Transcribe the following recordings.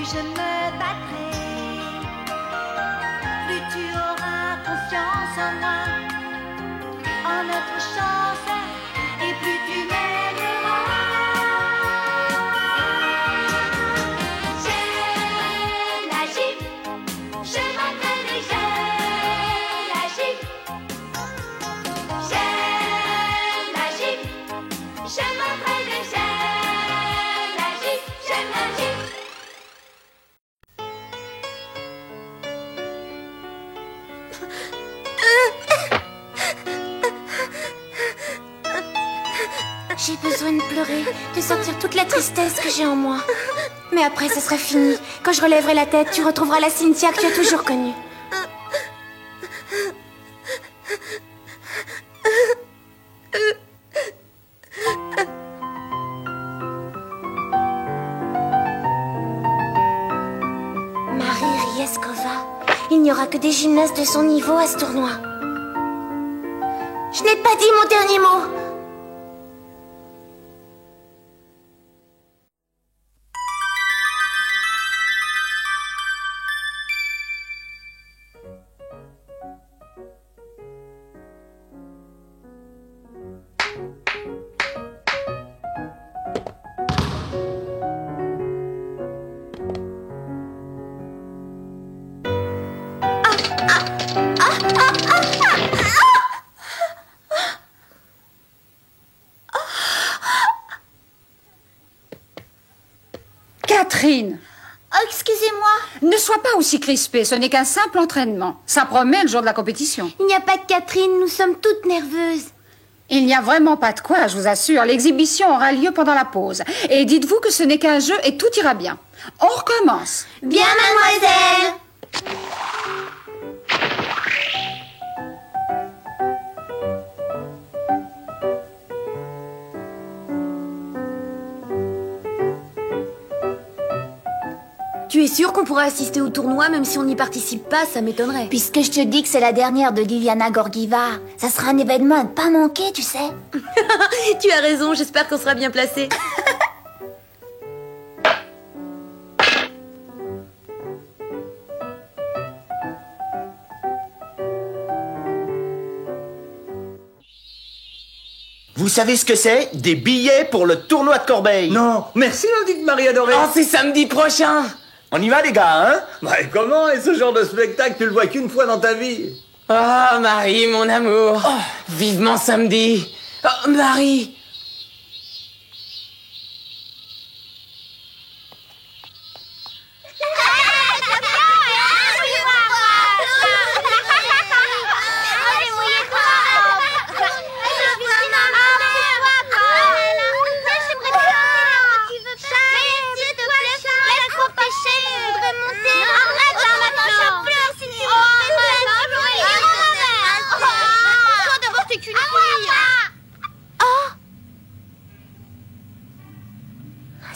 je me battrai. Plus tu auras confiance en moi, en notre chance, et plus tu m'aimeras. J'ai la Jeep, je m'entraîne et j'ai la Jeep. J'ai la Jeep, je m'entraîne et j'ai la Jeep, j'aime la Jeep. J'ai besoin de pleurer, de sortir toute la tristesse que j'ai en moi. Mais après, ce sera fini. Quand je relèverai la tête, tu retrouveras la Cynthia que tu as toujours connue. Marie Rieskova. Il n'y aura que des gymnastes de son niveau à ce tournoi. Je n'ai pas dit mon dernier mot. Catherine, Oh, excusez-moi. ne sois pas aussi crispée, ce n'est qu'un simple entraînement. Ça promet le jour de la compétition. Il n'y a pas que Catherine, nous sommes toutes nerveuses. Il n'y a vraiment pas de quoi, je vous assure. L'exhibition aura lieu pendant la pause. Et dites-vous que ce n'est qu'un jeu et tout ira bien. On recommence. Bien, mademoiselle. Tu es sûre qu'on pourra assister au tournoi même si on n'y participe pas? Ça m'étonnerait. Puisque je te dis que c'est la dernière de Liliana Gorgieva, ça sera un événement à ne pas manquer, tu sais. Tu as raison, j'espère qu'on sera bien placés. Vous savez ce que c'est? Des billets pour le tournoi de Corbeil. Non, merci l'indique Marie adorée. Oh, c'est samedi prochain. On y va les gars, hein? Bah et comment? Et ce genre de spectacle, tu le vois qu'une fois dans ta vie. Ah, Marie, mon amour. Vivement samedi. Oh, Marie.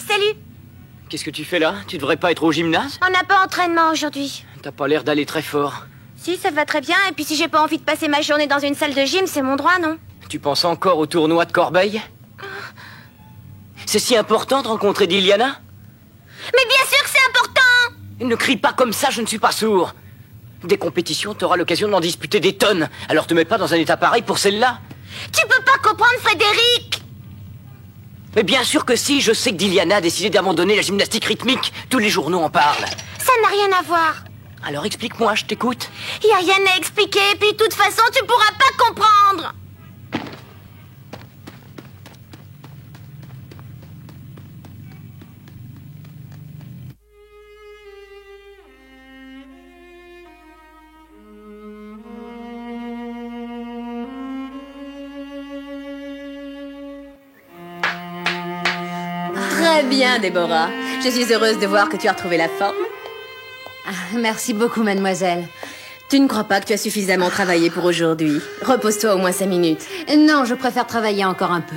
Salut. Qu'est-ce que tu fais là? Tu devrais pas être au gymnase? On n'a pas entraînement aujourd'hui. T'as pas l'air d'aller très fort. Si, ça va très bien. Et puis si j'ai pas envie de passer ma journée dans une salle de gym, c'est mon droit, non? Tu penses encore au tournoi de Corbeil? C'est si important de rencontrer Diliana? Mais bien sûr que c'est important. Ne crie pas comme ça, je ne suis pas sourd. Des compétitions, t'auras l'occasion d'en disputer des tonnes. Alors te mets pas dans un état pareil pour celle-là. Tu peux pas comprendre, Frédéric. Mais bien sûr que si, je sais que Diliana a décidé d'abandonner la gymnastique rythmique. Tous les journaux en parlent. Ça n'a rien à voir. Alors explique-moi, je t'écoute. Y a rien à expliquer, puis de toute façon, tu pourras pas comprendre. Très bien, Déborah. Je suis heureuse de voir que tu as retrouvé la forme. Merci beaucoup, mademoiselle. Tu ne crois pas que tu as suffisamment travaillé pour aujourd'hui? Repose-toi au moins 5 minutes. Non, je préfère travailler encore un peu.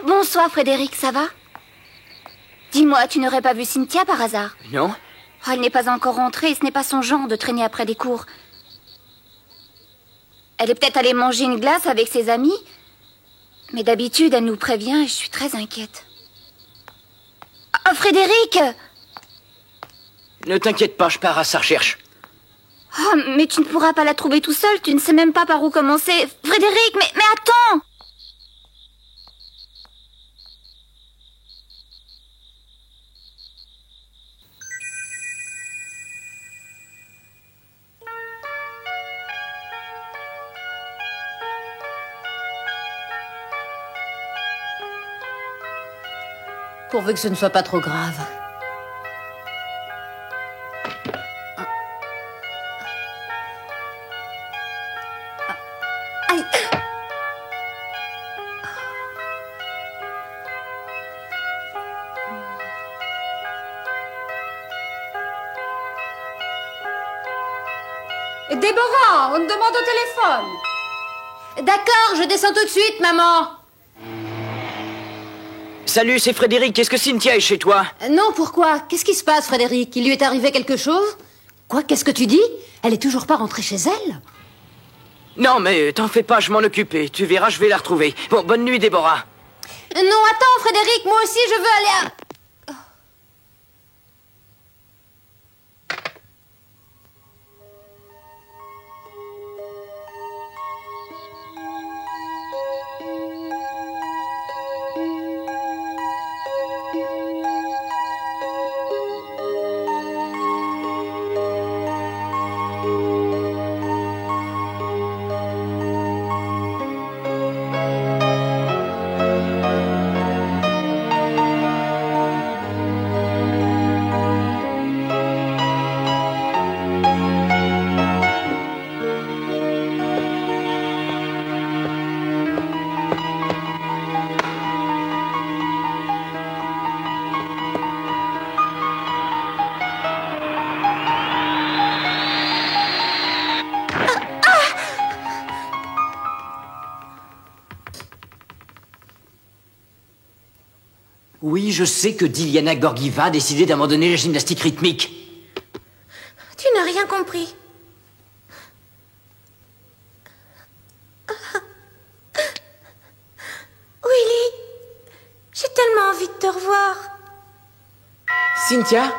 Bonsoir Frédéric, ça va? Dis-moi, tu n'aurais pas vu Cynthia par hasard? Non? Oh, elle n'est pas encore rentrée, ce n'est pas son genre de traîner après des cours. Elle est peut-être allée manger une glace avec ses amis. Mais d'habitude, elle nous prévient et je suis très inquiète. Oh, Frédéric! Ne t'inquiète pas, je pars à sa recherche. Oh, mais tu ne pourras pas la trouver tout seul, tu ne sais même pas par où commencer. Frédéric, mais attends! Pourvu que ce ne soit pas trop grave. Aïe. Déborah, on te demande au téléphone. D'accord, je descends tout de suite, maman. Salut, c'est Frédéric. Est-ce que Cynthia est chez toi? Non, pourquoi? Qu'est-ce qui se passe, Frédéric? Il lui est arrivé quelque chose? Quoi? Qu'est-ce que tu dis? Elle est toujours pas rentrée chez elle? Non, mais t'en fais pas, je m'en occupe. Et tu verras, je vais la retrouver. Bon, bonne nuit, Déborah. Non, attends, Frédéric, moi aussi, je veux aller à... Oui, je sais que Diliana Gorgieva a décidé d'abandonner la gymnastique rythmique. Tu n'as rien compris. Willy, j'ai tellement envie de te revoir. Cynthia?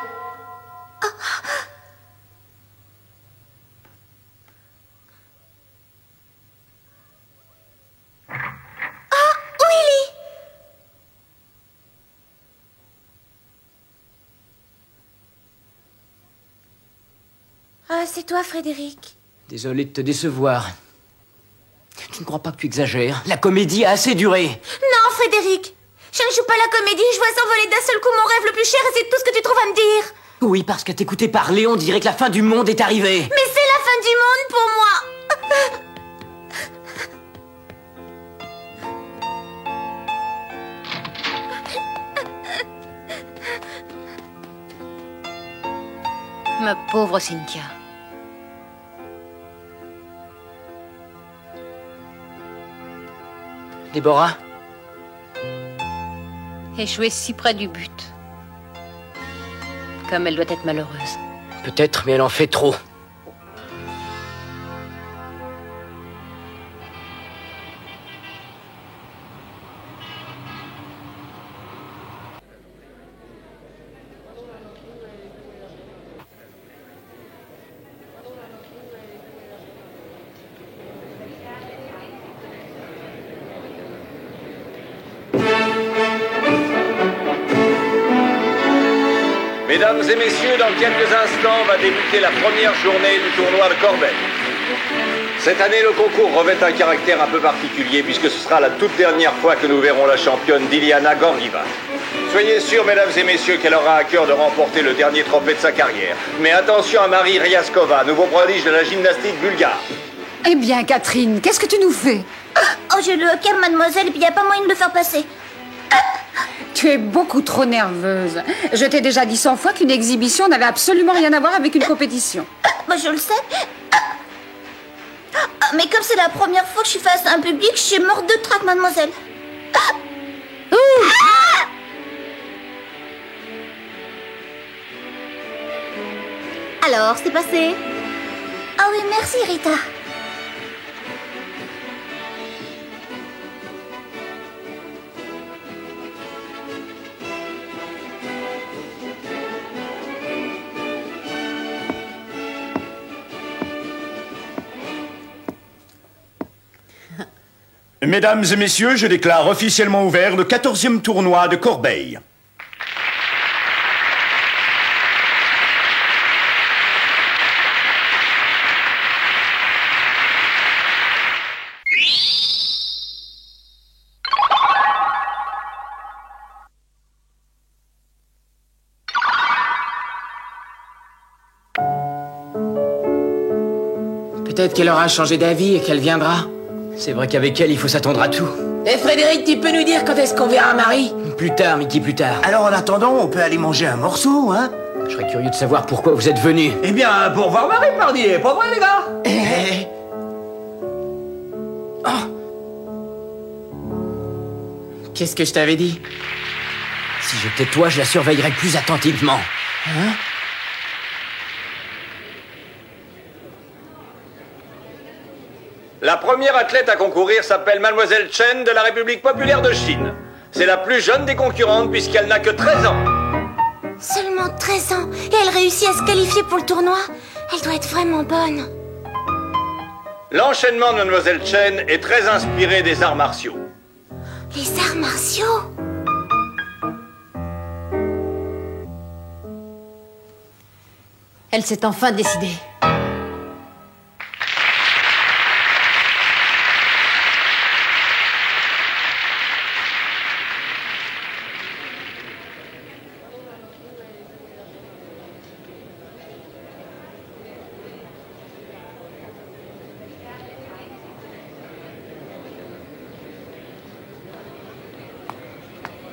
Willy! Ah, c'est toi, Frédéric. Désolé de te décevoir. Tu ne crois pas que tu exagères? La comédie a assez duré. Non, Frédéric. Je ne joue pas la comédie, je vois s'envoler d'un seul coup mon rêve le plus cher et c'est tout ce que tu trouves à me dire. Oui, parce qu'à t'écouter parler, on dirait que la fin du monde est arrivée. Mais c'est la fin du monde pour moi. Ma pauvre Cynthia. Déborah? Échouée si près du but. Comme elle doit être malheureuse. Peut-être, mais elle en fait trop. Mesdames et messieurs, dans quelques instants va débuter la première journée du tournoi de Corbeil. Cette année, le concours revêt un caractère un peu particulier puisque ce sera la toute dernière fois que nous verrons la championne Diliana Gorgieva. Soyez sûrs, mesdames et messieurs, qu'elle aura à cœur de remporter le dernier trophée de sa carrière. Mais attention à Marie Ryaskova, nouveau prodige de la gymnastique bulgare. Eh bien, Catherine, qu'est-ce que tu nous fais? Oh, j'ai le cœur, mademoiselle, et puis il n'y a pas moyen de le faire passer. Tu es beaucoup trop nerveuse. Je t'ai déjà dit 100 fois qu'une exhibition n'avait absolument rien à voir avec une compétition. Bah, je le sais. Mais comme c'est la première fois que je suis face à un public, je suis morte de trac, mademoiselle. Ouh, Alors, c'est passé? Ah oui, merci Rita. Mesdames et messieurs, je déclare officiellement ouvert le 14e tournoi de Corbeil. Peut-être qu'elle aura changé d'avis et qu'elle viendra. C'est vrai qu'avec elle, il faut s'attendre à tout. Et Frédéric, tu peux nous dire quand est-ce qu'on verra Marie? Plus tard, Mickey, plus tard. Alors en attendant, on peut aller manger un morceau, hein? Je serais curieux de savoir pourquoi vous êtes venus. Eh bien, pour voir Marie, pardi, pas vrai, les gars? Qu'est-ce que je t'avais dit? Si j'étais toi, je la surveillerais plus attentivement. Hein? La première athlète à concourir s'appelle Mademoiselle Chen de la République populaire de Chine. C'est la plus jeune des concurrentes puisqu'elle n'a que 13 ans. Seulement 13 ans et elle réussit à se qualifier pour le tournoi. Elle doit être vraiment bonne. L'enchaînement de Mademoiselle Chen est très inspiré des arts martiaux. Les arts martiaux? Elle s'est enfin décidée.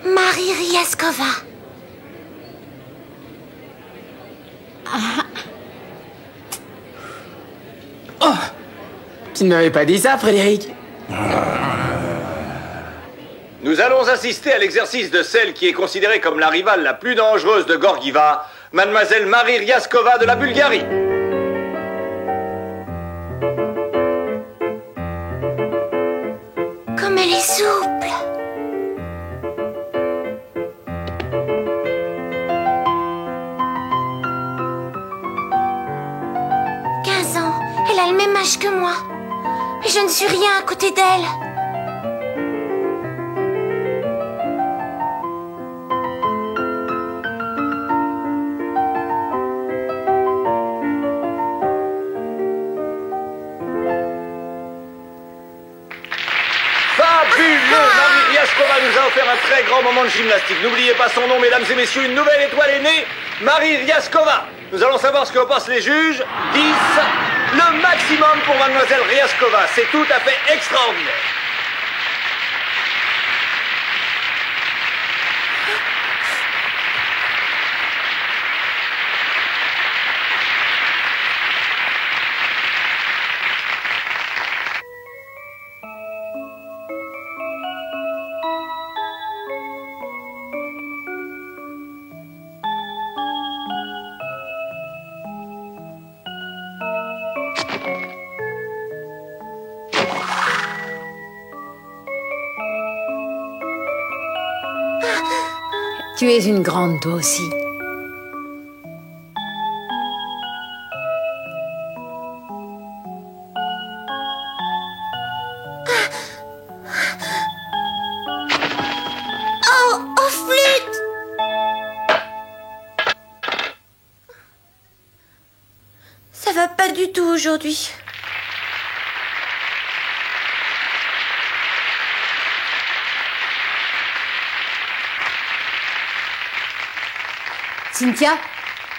Marie Ryaskova. Oh! Tu ne m'avais pas dit ça, Frédéric? Nous allons assister à l'exercice de celle qui est considérée comme la rivale la plus dangereuse de Gorgiva, Mademoiselle Marie Ryaskova de la Bulgarie. Comme elle est souple. Elle a le même âge que moi. Et je ne suis rien à côté d'elle. Fabuleux! Marie Ryaskova nous a offert un très grand moment de gymnastique. N'oubliez pas son nom, mesdames et messieurs, une nouvelle étoile est née, Marie Ryaskova. Nous allons savoir ce que pensent les juges. 10, le maximum pour Mademoiselle Ryaskova. C'est tout à fait extraordinaire. Tu es une grande, toi aussi. Oh, flûte! Ça va pas du tout aujourd'hui. Cynthia?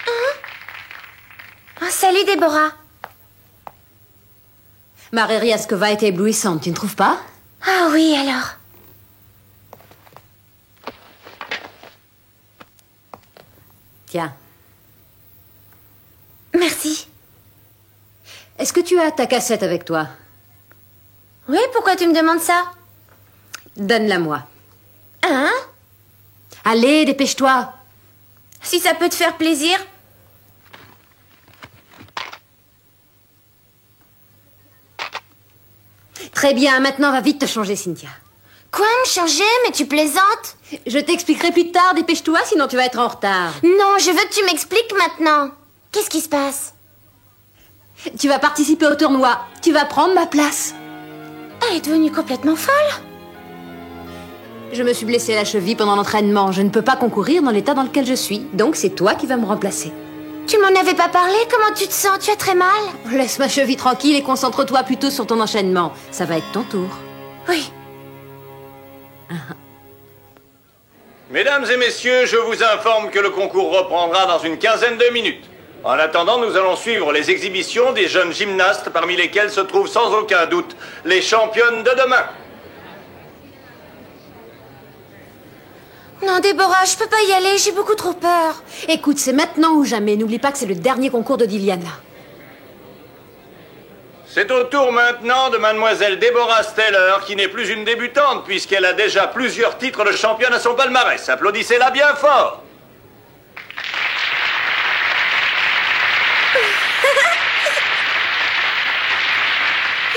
Oh, salut Déborah. Marie Ryaskova était éblouissante, tu ne trouves pas? Ah oui, alors. Tiens. Merci. Est-ce que tu as ta cassette avec toi? Oui, pourquoi tu me demandes ça? Donne-la-moi. Hein? Allez, dépêche-toi. Si ça peut te faire plaisir. Très bien, maintenant va vite te changer, Cynthia. Quoi, me changer? Mais tu plaisantes? Je t'expliquerai plus tard, dépêche-toi, sinon tu vas être en retard. Non, je veux que tu m'expliques maintenant. Qu'est-ce qui se passe? Tu vas participer au tournoi. Tu vas prendre ma place. Elle est devenue complètement folle. Je me suis blessée à la cheville pendant l'entraînement. Je ne peux pas concourir dans l'état dans lequel je suis. Donc c'est toi qui vas me remplacer. Tu m'en avais pas parlé? Comment tu te sens? Tu as très mal? Laisse ma cheville tranquille et concentre-toi plutôt sur ton enchaînement. Ça va être ton tour. Oui. Mesdames et messieurs, je vous informe que le concours reprendra dans une quinzaine de minutes. En attendant, nous allons suivre les exhibitions des jeunes gymnastes, parmi lesquels se trouvent sans aucun doute les championnes de demain. Non, Déborah, je peux pas y aller, j'ai beaucoup trop peur. Écoute, c'est maintenant ou jamais. N'oublie pas que c'est le dernier concours de Diliana. C'est au tour maintenant de mademoiselle Deborah Steller, qui n'est plus une débutante, puisqu'elle a déjà plusieurs titres de championne à son palmarès. Applaudissez-la bien fort.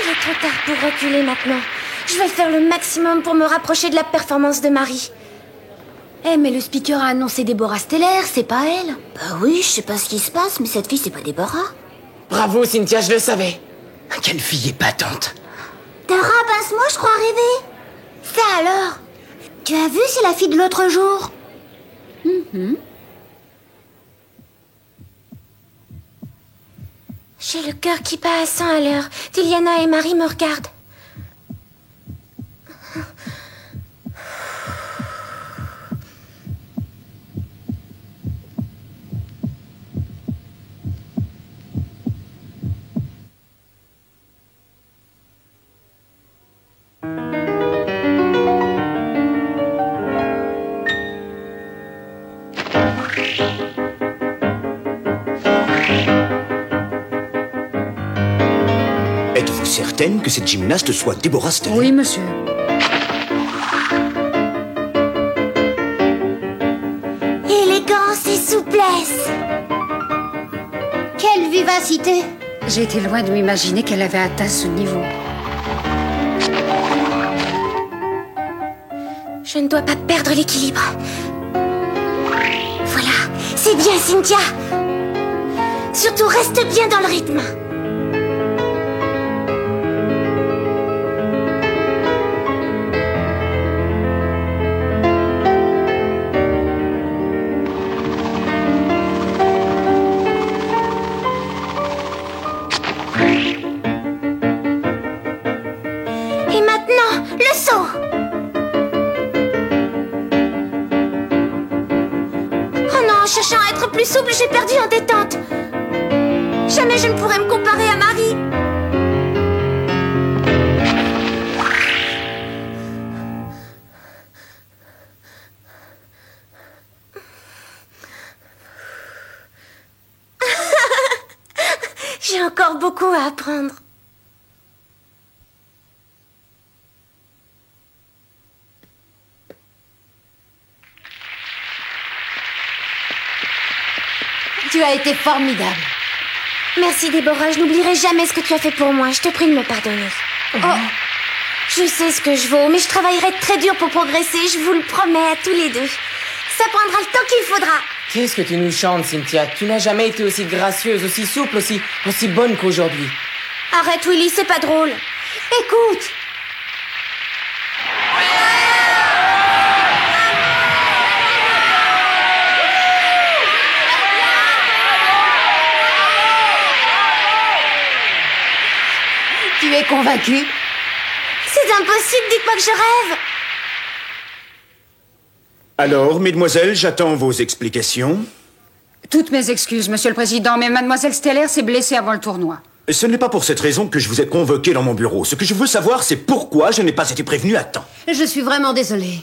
Il est trop tard pour reculer maintenant. Je vais faire le maximum pour me rapprocher de la performance de Marie. Eh, mais le speaker a annoncé Déborah Steller, c'est pas elle? Bah oui, je sais pas ce qui se passe, mais cette fille, c'est pas Déborah. Bravo, Cynthia, je le savais. Quelle fille épatante. T'as rabasse-moi, je crois rêver. Ça alors? Tu as vu, c'est la fille de l'autre jour. J'ai le cœur qui bat à 100 à l'heure. Diliana et Marie me regardent. Êtes-vous certaine que cette gymnaste soit Deborah Steller? Oui, monsieur. Élégance et souplesse. Quelle vivacité. J'ai été loin de m'imaginer qu'elle avait atteint ce niveau. Je ne dois pas perdre l'équilibre. Voilà, c'est bien, Cynthia. Surtout, reste bien dans le rythme. Et maintenant, le saut. Oh non, en cherchant à être plus souple, j'ai perdu en détente. Jamais je ne pourrais me comparer à Marie. J'ai encore beaucoup à apprendre. Tu as été formidable. Merci Déborah, je n'oublierai jamais ce que tu as fait pour moi. Je te prie de me pardonner. Oh, je sais ce que je vaux, mais je travaillerai très dur pour progresser, je vous le promets à tous les deux. Ça prendra le temps qu'il faudra. Qu'est-ce que tu nous chantes, Cynthia? Tu n'as jamais été aussi gracieuse, aussi souple, aussi bonne qu'aujourd'hui. Arrête Willy, c'est pas drôle. Écoute. Tu es convaincue? C'est impossible, dites-moi que je rêve. Alors, mesdemoiselles, j'attends vos explications. Toutes mes excuses, monsieur le président, mais mademoiselle Steller s'est blessée avant le tournoi. Ce n'est pas pour cette raison que je vous ai convoqué dans mon bureau. Ce que je veux savoir, c'est pourquoi je n'ai pas été prévenu à temps. Je suis vraiment désolée.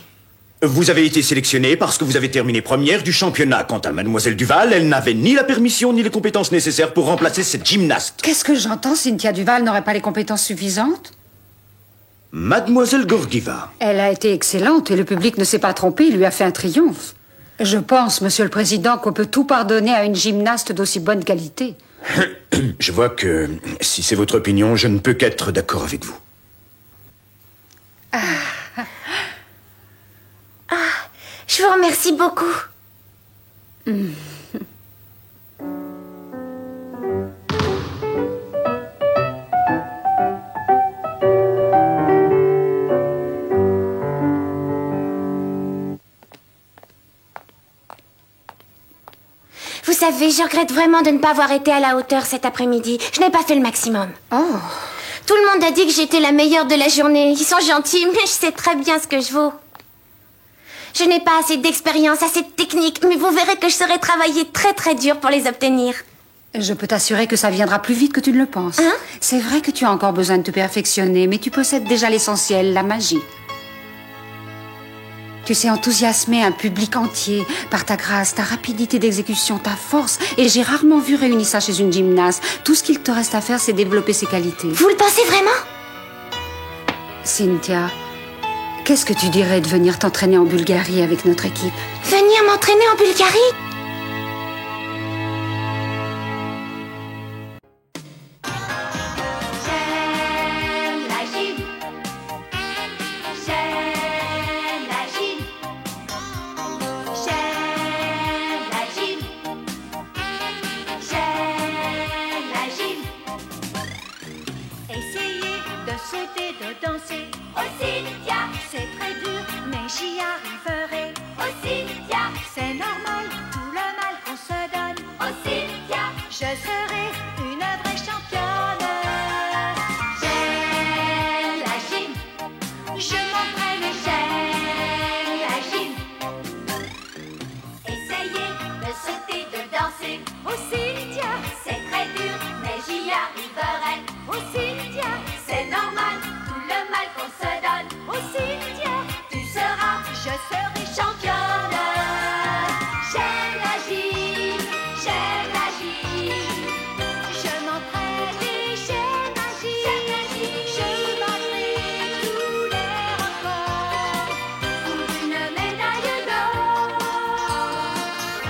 Vous avez été sélectionnée parce que vous avez terminé première du championnat. Quant à mademoiselle Duval, elle n'avait ni la permission ni les compétences nécessaires pour remplacer cette gymnaste. Qu'est-ce que j'entends? Cynthia Duval n'aurait pas les compétences suffisantes? Mademoiselle Gorgieva. Elle a été excellente et le public ne s'est pas trompé, il lui a fait un triomphe. Je pense, monsieur le président, qu'on peut tout pardonner à une gymnaste d'aussi bonne qualité. Je vois que, si c'est votre opinion, je ne peux qu'être d'accord avec vous. Je vous remercie beaucoup. Vous savez, je regrette vraiment de ne pas avoir été à la hauteur cet après-midi. Je n'ai pas fait le maximum. Tout le monde a dit que j'étais la meilleure de la journée. Ils sont gentils, mais je sais très bien ce que je vaux. Je n'ai pas assez d'expérience, assez de technique, mais vous verrez que je saurai travailler très très dur pour les obtenir. Je peux t'assurer que ça viendra plus vite que tu ne le penses. Hein? C'est vrai que tu as encore besoin de te perfectionner, mais tu possèdes déjà l'essentiel, la magie. Tu sais enthousiasmer un public entier par ta grâce, ta rapidité d'exécution, ta force. Et j'ai rarement vu réunir ça chez une gymnaste. Tout ce qu'il te reste à faire, c'est développer ses qualités. Vous le pensez vraiment? Cynthia, qu'est-ce que tu dirais de venir t'entraîner en Bulgarie avec notre équipe? Venir m'entraîner en Bulgarie? J'aime la gym. J'aime la gym. J'aime la gym. J'aime la gym. Essayez de sauter, de danser. Oh Cynthia, c'est très dur, mais j'y arriverai. Oh Cynthia, c'est normal, tout le mal qu'on se donne. Oh Cynthia, je serai une vraie championne. J'aime la gym, je m'entraîne et j'aime la gym. Essayez de sauter, de danser. Oh Cynthia, c'est très dur, mais j'y arriverai. Oh Cynthia, c'est normal, tout le mal qu'on se donne. Oh Cynthia, tu seras, je serai championne. J'aime la gym, j'aime la gym. Je m'entraîne et j'aime la gym. Je battrai tous les records pour une médaille d'or.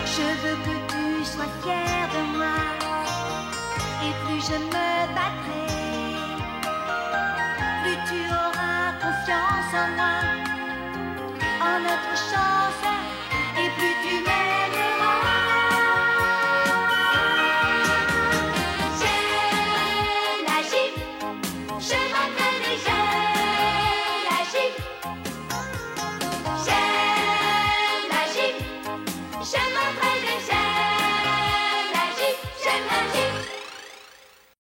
Je veux que tu sois fier de moi. Et plus je me battrai, plus tu auras confiance en moi, en notre chance.